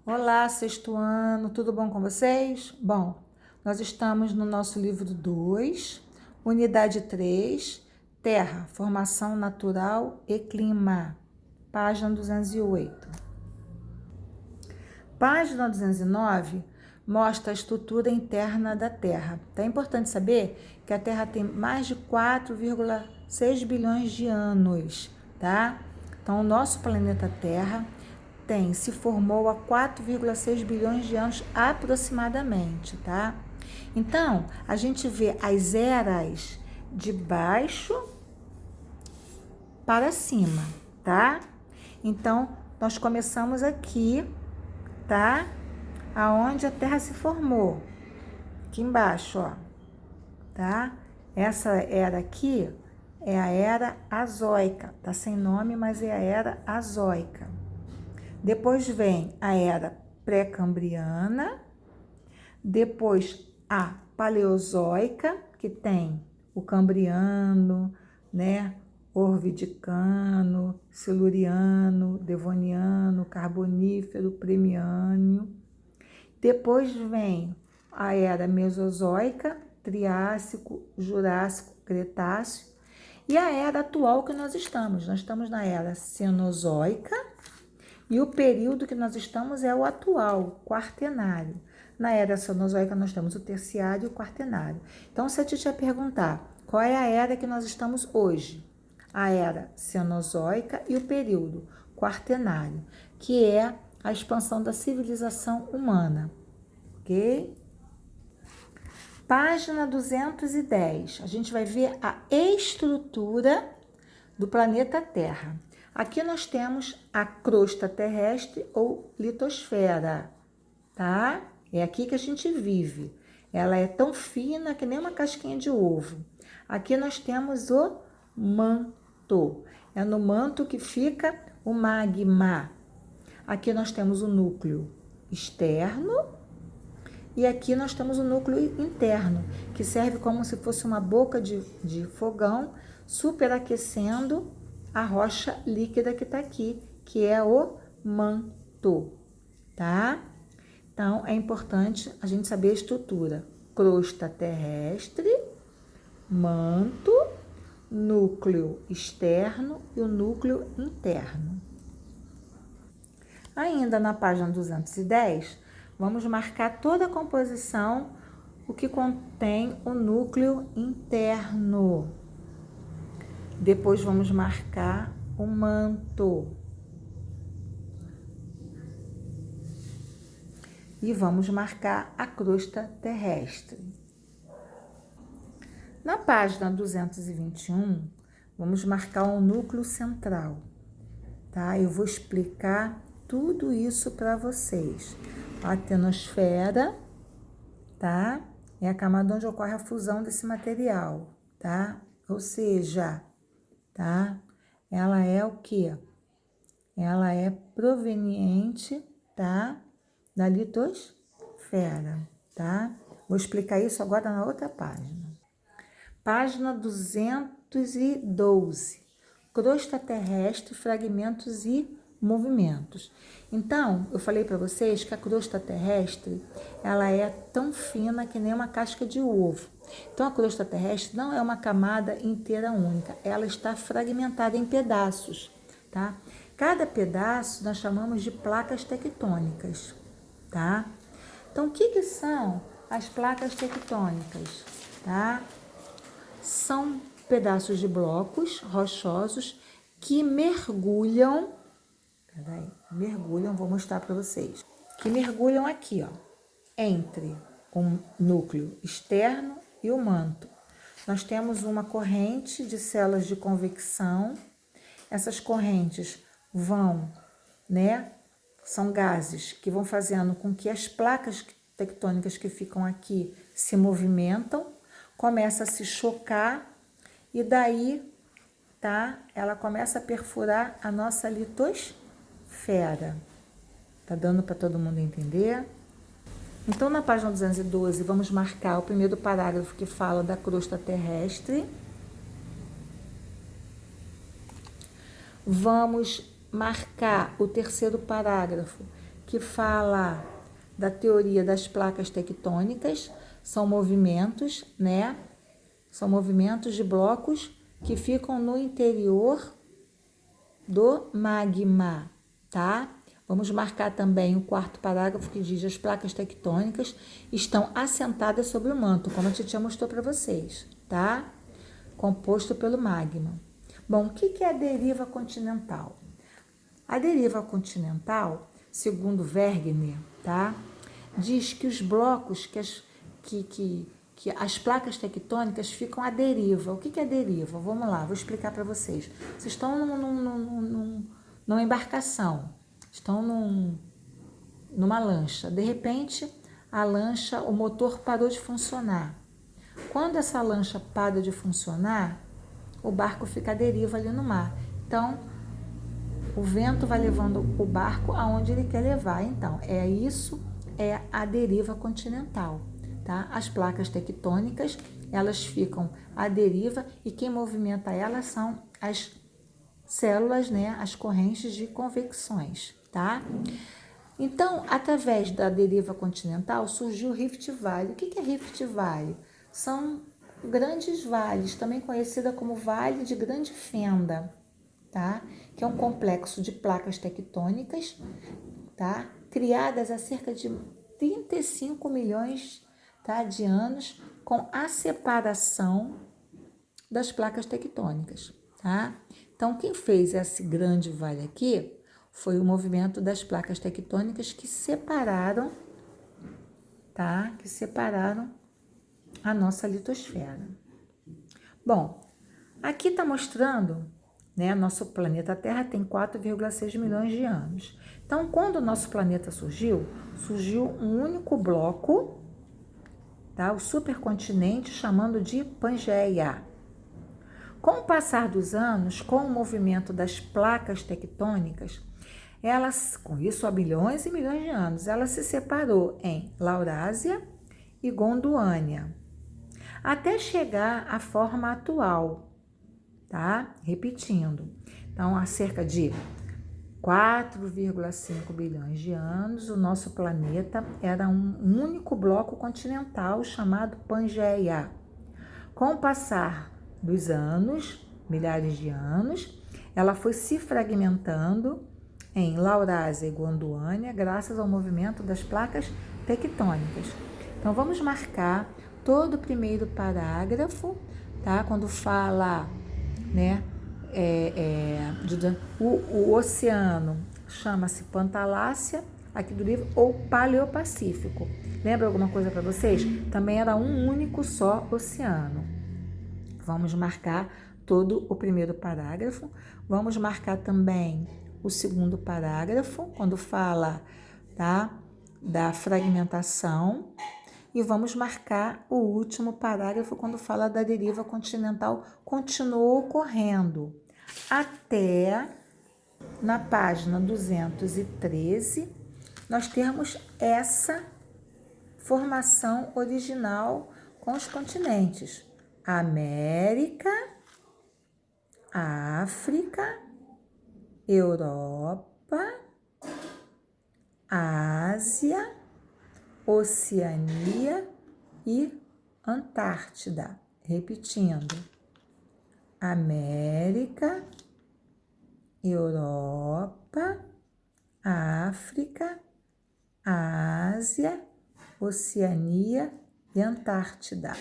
Olá, sexto ano, tudo bom com vocês? Bom, nós estamos no nosso livro 2, unidade 3, Terra, Formação Natural e Clima, página 208. Página 209 mostra a estrutura interna da Terra. É importante saber que a Terra tem mais de 4,6 bilhões de anos, tá? Então, o nosso planeta Terra se formou há 4,6 bilhões de anos aproximadamente, tá? Então, a gente vê as eras de baixo para cima, tá? Então, nós começamos aqui, tá? Aonde a Terra se formou. Aqui embaixo, ó. Tá? Essa era aqui é a era azoica. Tá sem nome, mas é a era azoica. Depois vem a era pré-cambriana, depois a paleozoica, que tem o cambriano, né, orvidicano, siluriano, devoniano, carbonífero, premiânio. Depois vem a era mesozoica, triássico, jurássico, cretáceo, e a era atual que nós estamos. Nós estamos na era cenozoica, e o período que nós estamos é o atual, quaternário. Na era cenozoica nós temos o terciário e o quaternário. Então, se a gente te perguntar qual é a era que nós estamos hoje, a era cenozoica e o período quaternário, que é a expansão da civilização humana, ok? Página 210, a gente vai ver a estrutura do planeta Terra. Aqui nós temos a crosta terrestre ou litosfera, tá? É aqui que a gente vive. Ela é tão fina que nem uma casquinha de ovo. Aqui nós temos o manto. É no manto que fica o magma. Aqui nós temos o núcleo externo e aqui nós temos o núcleo interno, que serve como se fosse uma boca de fogão superaquecendo a rocha líquida que está aqui, que é o manto, tá? Então, é importante a gente saber a estrutura. Crosta terrestre, manto, núcleo externo e o núcleo interno. Ainda na página 210, vamos marcar toda a composição, o que contém o núcleo interno. Depois vamos marcar o manto. E vamos marcar a crosta terrestre. Na página 221, vamos marcar o núcleo central, tá? Eu vou explicar tudo isso para vocês. A tenosfera, tá? É a camada onde ocorre a fusão desse material, tá? Ou seja, tá? Ela é o quê? Ela é proveniente, tá? Da litosfera, tá? Vou explicar isso agora na outra página. Página 212. Crosta terrestre, fragmentos e movimentos. Então, eu falei para vocês que a crosta terrestre, ela é tão fina que nem uma casca de ovo. Então, a crosta terrestre não é uma camada inteira única, ela está fragmentada em pedaços, tá? Cada pedaço nós chamamos de placas tectônicas, tá? Então, o que são as placas tectônicas, tá? São pedaços de blocos rochosos que mergulham, vou mostrar para vocês, que mergulham aqui, ó, entre o núcleo externo e o manto. Nós temos uma corrente de células de convecção, essas correntes vão, né, são gases que vão fazendo com que as placas tectônicas que ficam aqui se movimentam, começa a se chocar e daí, tá? Ela começa a perfurar a nossa litosfera. Tá dando para todo mundo entender? Então, na página 212, vamos marcar o primeiro parágrafo que fala da crosta terrestre. Vamos marcar o terceiro parágrafo que fala da teoria das placas tectônicas, são movimentos, né? São movimentos de blocos que ficam no interior do magma, tá? Vamos marcar também o quarto parágrafo que diz: as placas tectônicas estão assentadas sobre o manto, como a titia mostrou para vocês, tá? Composto pelo magma. Bom, o que é a deriva continental? A deriva continental, segundo Wegener, tá? Diz que os blocos, que as placas tectônicas ficam à deriva. O que é deriva? Vamos lá, vou explicar para vocês. Vocês estão numa embarcação, estão numa lancha. De repente, a lancha, o motor parou de funcionar. Quando essa lancha para de funcionar, o barco fica à deriva ali no mar. Então, o vento vai levando o barco aonde ele quer levar. Então, é a deriva continental, tá? As placas tectônicas, elas ficam à deriva e quem movimenta elas são as células, né? As correntes de convecções, tá? Então, através da deriva continental, surgiu o Rift Valley. O que é Rift Valley? São grandes vales, também conhecida como Vale de Grande Fenda, tá? Que é um complexo de placas tectônicas, tá? Criadas há cerca de 35 milhões, tá, de anos, com a separação das placas tectônicas, tá? Então, quem fez esse grande vale aqui foi o movimento das placas tectônicas que separaram, tá? Que separaram a nossa litosfera. Bom, aqui está mostrando, né? Nosso planeta Terra tem 4,6 milhões de anos. Então, quando o nosso planeta surgiu um único bloco, tá? O supercontinente, chamando de Pangeia. Com o passar dos anos, com o movimento das placas tectônicas, elas, com isso há bilhões e milhões de anos, ela se separou em Laurásia e Gondwana, até chegar à forma atual, tá? Repetindo. Então, há cerca de 4,5 bilhões de anos, o nosso planeta era um único bloco continental chamado Pangeia. Com o passar dos anos, milhares de anos, ela foi se fragmentando em Laurásia e Gondwana graças ao movimento das placas tectônicas. Então, vamos marcar todo o primeiro parágrafo, tá? Quando fala, né, o oceano chama-se Pantalácia, aqui do livro, ou Paleopacífico. Lembra alguma coisa para vocês? Também era um único só oceano. Vamos marcar todo o primeiro parágrafo. Vamos marcar também o segundo parágrafo, quando fala, tá, da fragmentação. E vamos marcar o último parágrafo, quando fala da deriva continental, continuou ocorrendo até na página 213, nós temos essa formação original com os continentes: América, África, Europa, Ásia, Oceania e Antártida. Repetindo: América, Europa, África, Ásia, Oceania e Antártida,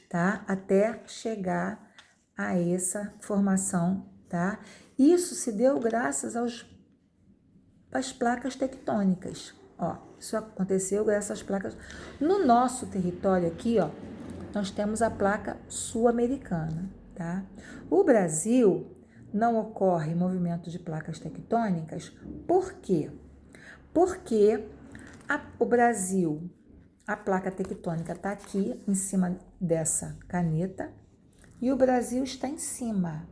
tá? Até chegar a essa formação, tá? Isso se deu graças às placas tectônicas, ó. Isso aconteceu graças às placas. No nosso território aqui, ó, nós temos a placa sul-americana, tá? O Brasil não ocorre movimento de placas tectônicas. Por quê? Porque o Brasil, a placa tectônica está aqui em cima dessa caneta e o Brasil está em cima,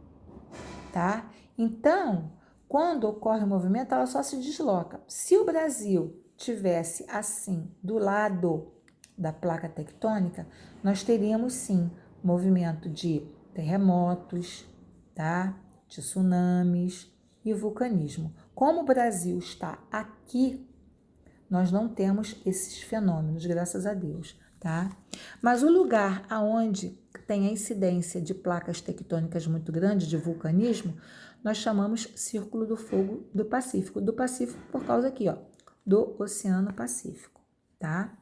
tá? Então, quando ocorre o movimento, ela só se desloca. Se o Brasil tivesse assim do lado da placa tectônica, nós teríamos sim movimento de terremotos, tá? De tsunamis e vulcanismo. Como o Brasil está aqui, nós não temos esses fenômenos, graças a Deus, tá? Mas o lugar aonde tem a incidência de placas tectônicas muito grandes, de vulcanismo, nós chamamos Círculo do Fogo do Pacífico. Do Pacífico por causa aqui, ó, do Oceano Pacífico, tá?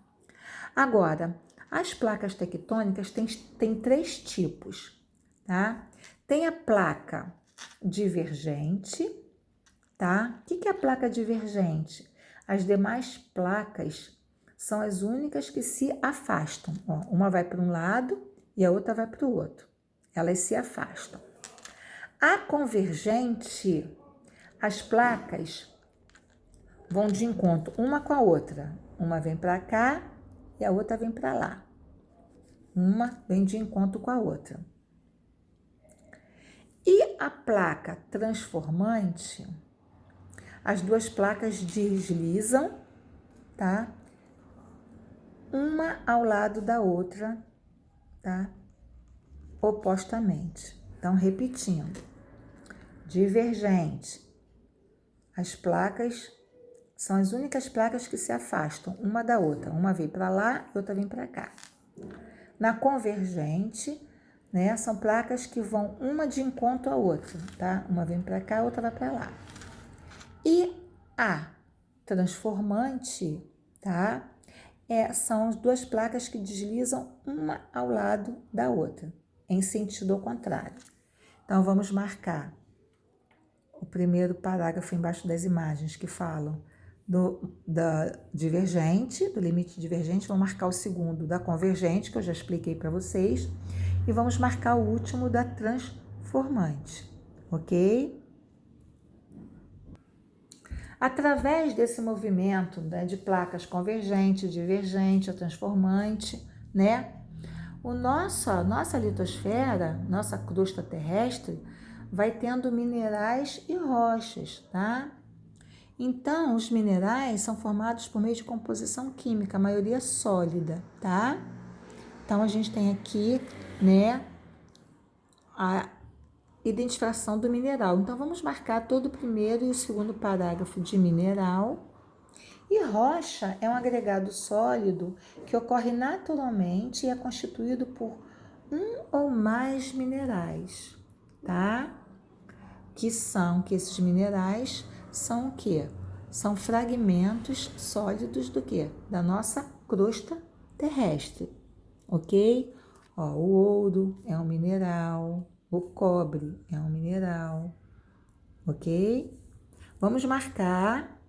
Agora, as placas tectônicas têm 3 tipos, tá? Tem a placa divergente, tá? O que é a placa divergente? As demais placas são as únicas que se afastam. Ó, uma vai para um lado e a outra vai para o outro. Elas se afastam. A convergente, as placas vão de encontro uma com a outra. Uma vem para cá e a outra vem para lá. Uma vem de encontro com a outra. E a placa transformante, as duas placas deslizam, tá? Uma ao lado da outra, tá? Opostamente. Então, repetindo. Divergente. As placas são as únicas placas que se afastam uma da outra. Uma vem para lá e outra vem para cá. Na convergente, né, são placas que vão uma de encontro à outra, tá? Uma vem para cá, a outra vai para lá. E a transformante, tá? São as duas placas que deslizam uma ao lado da outra, em sentido ao contrário. Então, vamos marcar o primeiro parágrafo embaixo das imagens que falam da divergente, do limite divergente. Vamos marcar o segundo da convergente, que eu já expliquei para vocês. E vamos marcar o último da transformante, ok? Através desse movimento, né, de placas convergente, divergente, transformante, né? Nossa litosfera, nossa crosta terrestre, vai tendo minerais e rochas, tá? Então, os minerais são formados por meio de composição química, a maioria sólida, tá? Então, a gente tem aqui, né, a identificação do mineral. Então, vamos marcar todo o primeiro e o segundo parágrafo de mineral. E rocha é um agregado sólido que ocorre naturalmente e é constituído por um ou mais minerais, tá? Que esses minerais são o quê? São fragmentos sólidos do quê? Da nossa crosta terrestre, ok? Ó, o ouro é um mineral, o cobre é um mineral, ok? Vamos marcar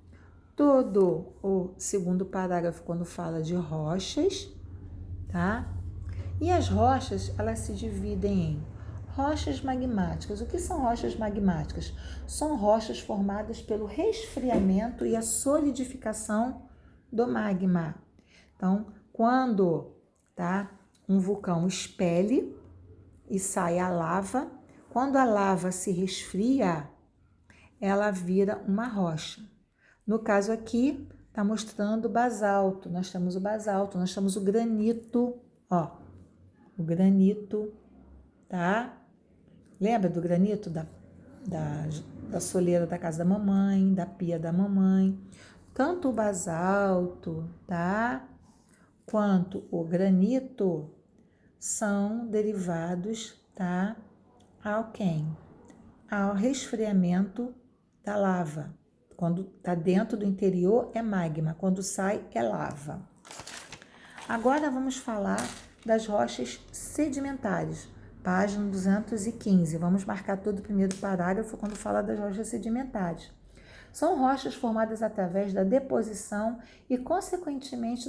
todo o segundo parágrafo quando fala de rochas, tá? E as rochas, elas se dividem em rochas magmáticas. O que são rochas magmáticas? São rochas formadas pelo resfriamento e a solidificação do magma. Então, quando, tá, um vulcão expele e sai a lava, quando a lava se resfria, ela vira uma rocha. No caso aqui, está mostrando o basalto. Nós temos o basalto, nós temos o granito, ó. O granito, tá? Lembra do granito da soleira da casa da mamãe, da pia da mamãe? Tanto o basalto, tá? Quanto o granito são derivados, tá? Ao resfriamento da lava. Quando está dentro do interior é magma, quando sai é lava. Agora vamos falar das rochas sedimentares, página 215. Vamos marcar todo o primeiro parágrafo quando fala das rochas sedimentares. São rochas formadas através da deposição e, consequentemente,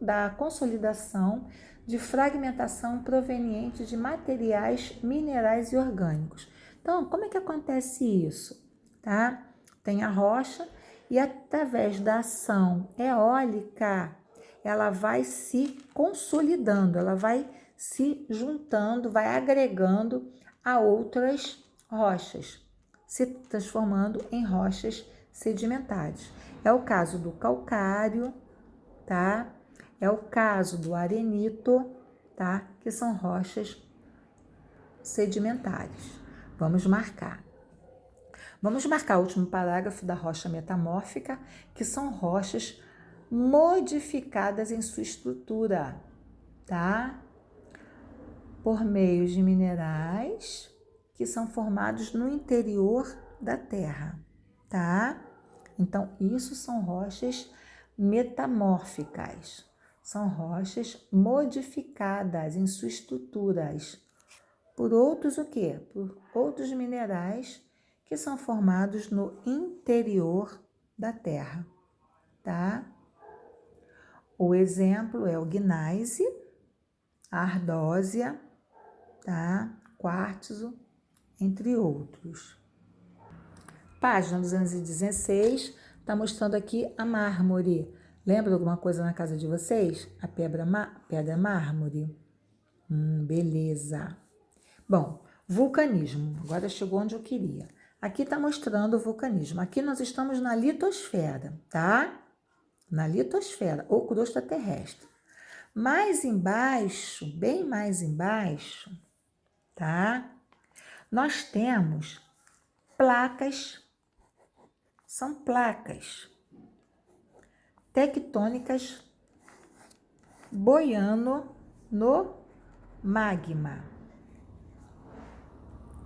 da consolidação de fragmentação proveniente de materiais minerais e orgânicos. Então, como é que acontece isso? Tá? Tem a rocha e, através da ação eólica, ela vai se consolidando, ela vai se juntando, vai agregando a outras rochas, se transformando em rochas sedimentares. É o caso do calcário, tá? É o caso do arenito, tá? Que são rochas sedimentares. Vamos marcar o último parágrafo da rocha metamórfica, que são rochas modificadas em sua estrutura, tá? Por meio de minerais que são formados no interior da Terra, tá? Então, isso são rochas metamórficas, são rochas modificadas em suas estruturas por outros o quê? Por outros minerais que são formados no interior da Terra, tá? O exemplo é o gneiss, a ardósia, tá? Quartzo, entre outros. Página 216, está mostrando aqui a mármore. Lembra alguma coisa na casa de vocês? A pedra mármore? Beleza. Bom, vulcanismo. Agora chegou onde eu queria. Aqui está mostrando o vulcanismo. Aqui nós estamos na litosfera, tá? Na litosfera, ou crosta terrestre. Mais embaixo, bem mais embaixo, tá? Nós temos placas, são placas tectônicas boiando no magma,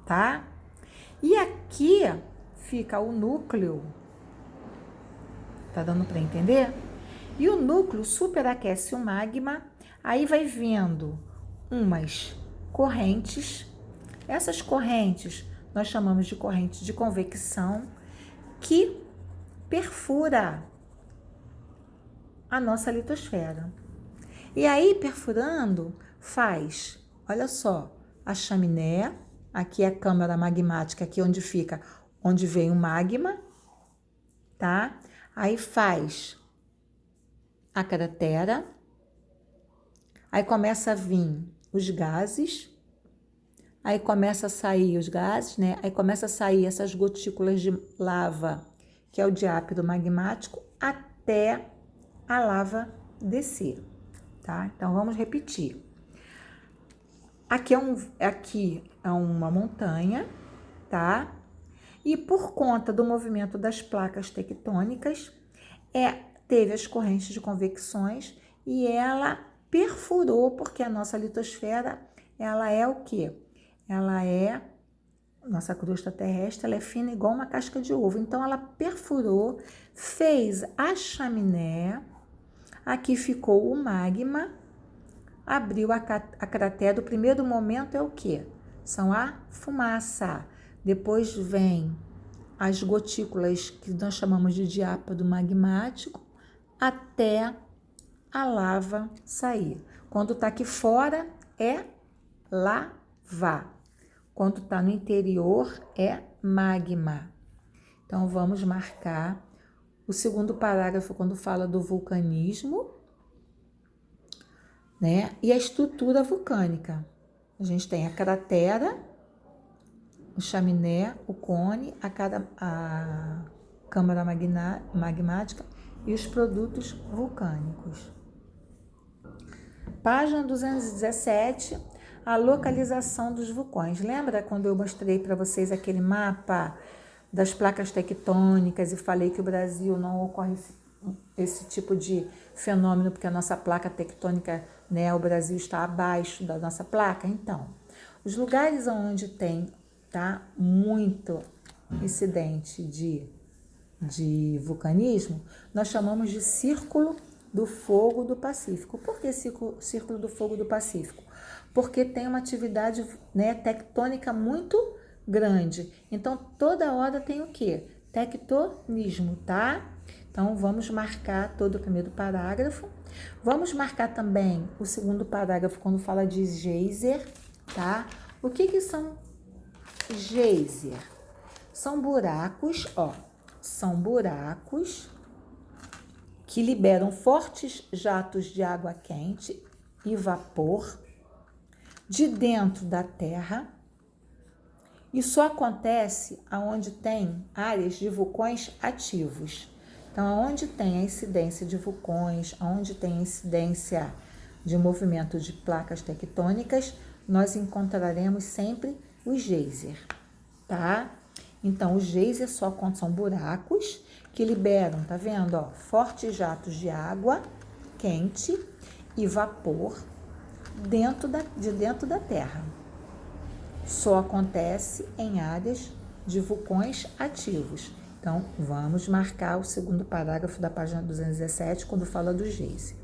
tá? E aqui fica o núcleo, tá dando para entender? E o núcleo superaquece o magma, aí vai vendo umas correntes. Essas correntes nós chamamos de corrente de convecção, que perfura a nossa litosfera. E aí, perfurando, faz, olha só, a chaminé, aqui é a câmara magmática, aqui onde fica, onde vem o magma, tá? Aí faz a cratera, aí começa a vir os gases, aí começa a sair os gases, né? Aí começa a sair essas gotículas de lava, que é o diápido magmático, até a lava descer, tá? Então vamos repetir. Aqui é uma montanha, tá? E por conta do movimento das placas tectônicas, teve as correntes de convecções e ela perfurou, porque a nossa litosfera, ela é o quê? Nossa crosta terrestre, ela é fina igual uma casca de ovo. Então, ela perfurou, fez a chaminé, aqui ficou o magma, abriu a cratera. O primeiro momento é o quê? São a fumaça. Depois vem as gotículas, que nós chamamos de diápido magmático, até a lava sair. Quando está aqui fora, é lava. Quando está no interior, é magma. Então, vamos marcar o segundo parágrafo quando fala do vulcanismo, né? E a estrutura vulcânica. A gente tem a cratera, o chaminé, o cone, a câmara magmática e os produtos vulcânicos. Página 217, a localização dos vulcões. Lembra quando eu mostrei para vocês aquele mapa das placas tectônicas e falei que o Brasil não ocorre esse tipo de fenômeno porque a nossa placa tectônica, né, o Brasil está abaixo da nossa placa? Então, os lugares onde tem, tá, muito incidente de vulcanismo, nós chamamos de Círculo do Fogo do Pacífico. Por que Círculo do Fogo do Pacífico? Porque tem uma atividade, né, tectônica muito grande. Então, toda hora tem o quê? Tectonismo, tá? Então, vamos marcar todo o primeiro parágrafo. Vamos marcar também o segundo parágrafo quando fala de geyser, tá? O que são geyser? São buracos, ó. São buracos que liberam fortes jatos de água quente e vapor de dentro da Terra. Isso acontece aonde tem áreas de vulcões ativos. Então, aonde tem a incidência de vulcões, aonde tem a incidência de movimento de placas tectônicas, nós encontraremos sempre os geyser, tá? Então, os geysers são buracos que liberam, tá vendo, ó, fortes jatos de água quente e vapor de dentro da Terra. Só acontece em áreas de vulcões ativos. Então, vamos marcar o segundo parágrafo da página 217, quando fala do geyser.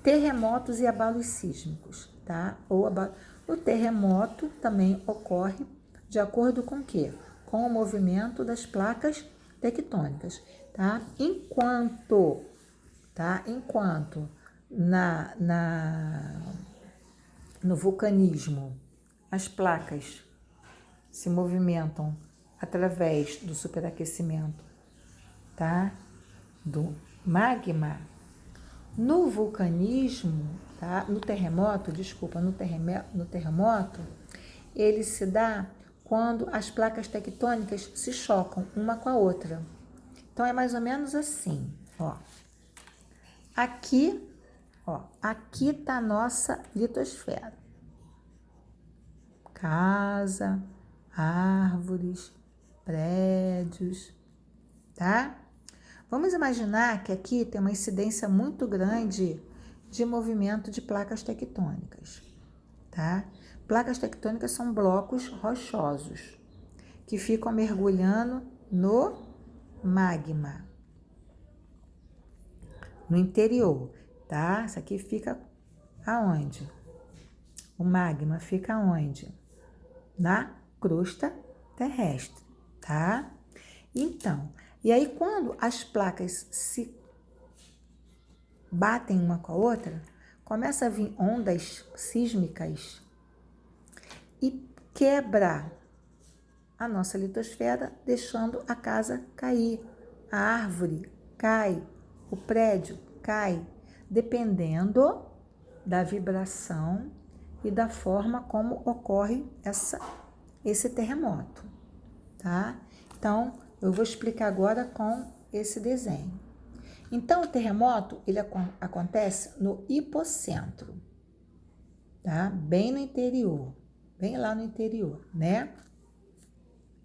Terremotos e abalos sísmicos, tá? O terremoto também ocorre de acordo com o quê? Com o movimento das placas tectônicas, tá? Enquanto no vulcanismo as placas se movimentam através do superaquecimento, tá? Do magma. No vulcanismo, tá? No terremoto, ele se dá quando as placas tectônicas se chocam uma com a outra. Então, é mais ou menos assim, ó. Aqui tá a nossa litosfera. Casa, árvores, prédios, tá? Vamos imaginar que aqui tem uma incidência muito grande de movimento de placas tectônicas, tá? Placas tectônicas são blocos rochosos que ficam mergulhando no magma, no interior, tá? Isso aqui fica aonde? O magma fica aonde? Na crosta terrestre, tá? Então, e aí quando as placas se batem uma com a outra, começa a vir ondas sísmicas e quebra a nossa litosfera, deixando a casa cair, a árvore cai, o prédio cai, dependendo da vibração e da forma como ocorre esse terremoto, tá? Então, eu vou explicar agora com esse desenho. Então, o terremoto, ele acontece no hipocentro, tá? Bem no interior, bem lá no interior, né?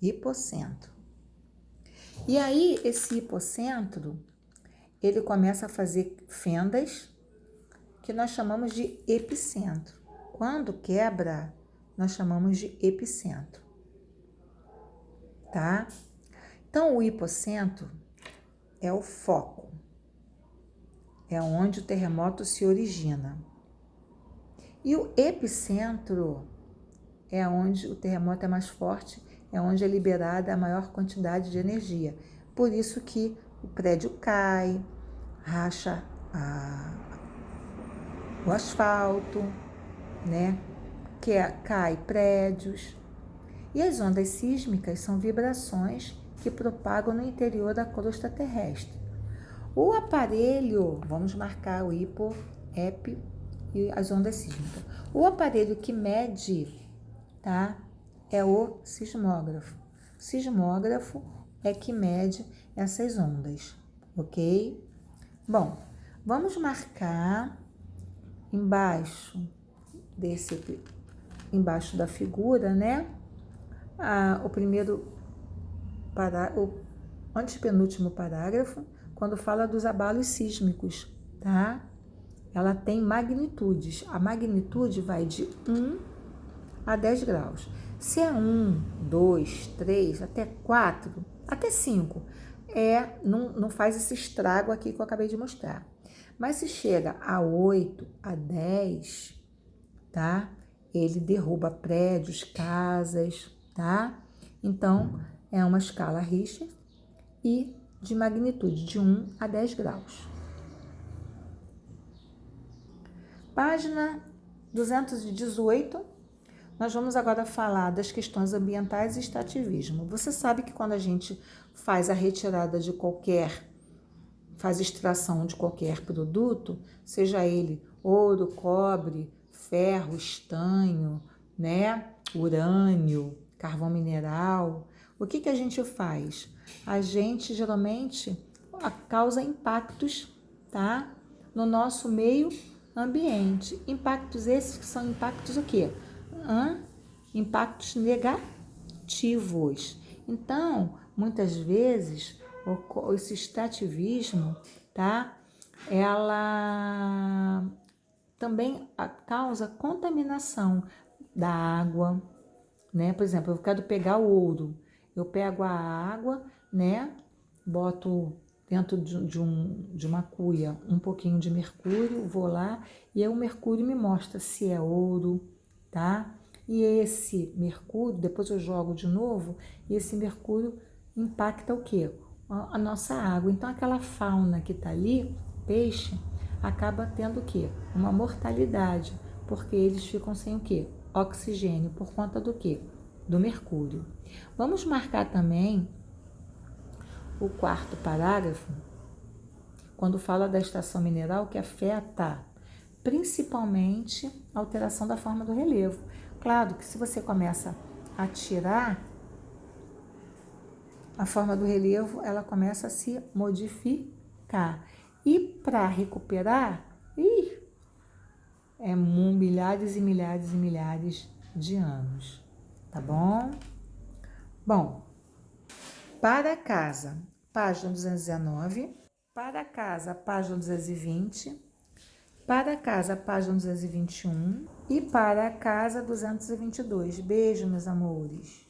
Hipocentro. E aí, esse hipocentro, ele começa a fazer fendas que nós chamamos de epicentro. Quando quebra, nós chamamos de epicentro, tá? Então, o hipocentro é o foco, é onde o terremoto se origina. E o epicentro é onde o terremoto é mais forte, é onde é liberada a maior quantidade de energia. Por isso que o prédio cai, racha o asfalto, né? Cai prédios. E as ondas sísmicas são vibrações que propagam no interior da crosta terrestre. O aparelho, vamos marcar o hipo, ep e as ondas sísmicas. O aparelho que mede, tá? É o sismógrafo. O sismógrafo é que mede essas ondas, ok? Bom, vamos marcar embaixo da figura, né? O antepenúltimo parágrafo, quando fala dos abalos sísmicos, tá? Ela tem magnitudes. A magnitude vai de 1 a 10 graus. Se é 1, 2, 3, até 4, até 5, não faz esse estrago aqui que eu acabei de mostrar. Mas se chega a 8, a 10, tá? Ele derruba prédios, casas, tá? Então, é uma escala Richter e de magnitude de 1 a 10 graus. Página 218, nós vamos agora falar das questões ambientais e extrativismo. Você sabe que quando a gente faz a retirada faz extração de qualquer produto, seja ele ouro, cobre, ferro, estanho, né, urânio, carvão mineral, o que a gente faz? A gente geralmente causa impactos, tá? No nosso meio ambiente. Impactos esses que são impactos o quê? Impactos negativos. Então, muitas vezes, esse extrativismo, tá? Ela também causa contaminação da água, né? Por exemplo, eu quero pegar o ouro, eu pego a água, né? Boto dentro de uma cuia um pouquinho de mercúrio, vou lá e aí o mercúrio me mostra se é ouro, tá? E esse mercúrio, depois eu jogo de novo, e esse mercúrio impacta o quê? A nossa água. Então aquela fauna que tá ali, peixe, acaba tendo o quê? Uma mortalidade, porque eles ficam sem o quê? Oxigênio, por conta do quê? Do mercúrio. Vamos marcar também o quarto parágrafo, quando fala da extração mineral, que afeta principalmente a alteração da forma do relevo. Claro que se você começa a tirar, a forma do relevo, ela começa a se modificar. E para recuperar, milhares e milhares e milhares de anos, tá bom? Bom, para casa, página 219, para casa, página 220, para casa, página 221 e para casa 222. Beijo, meus amores.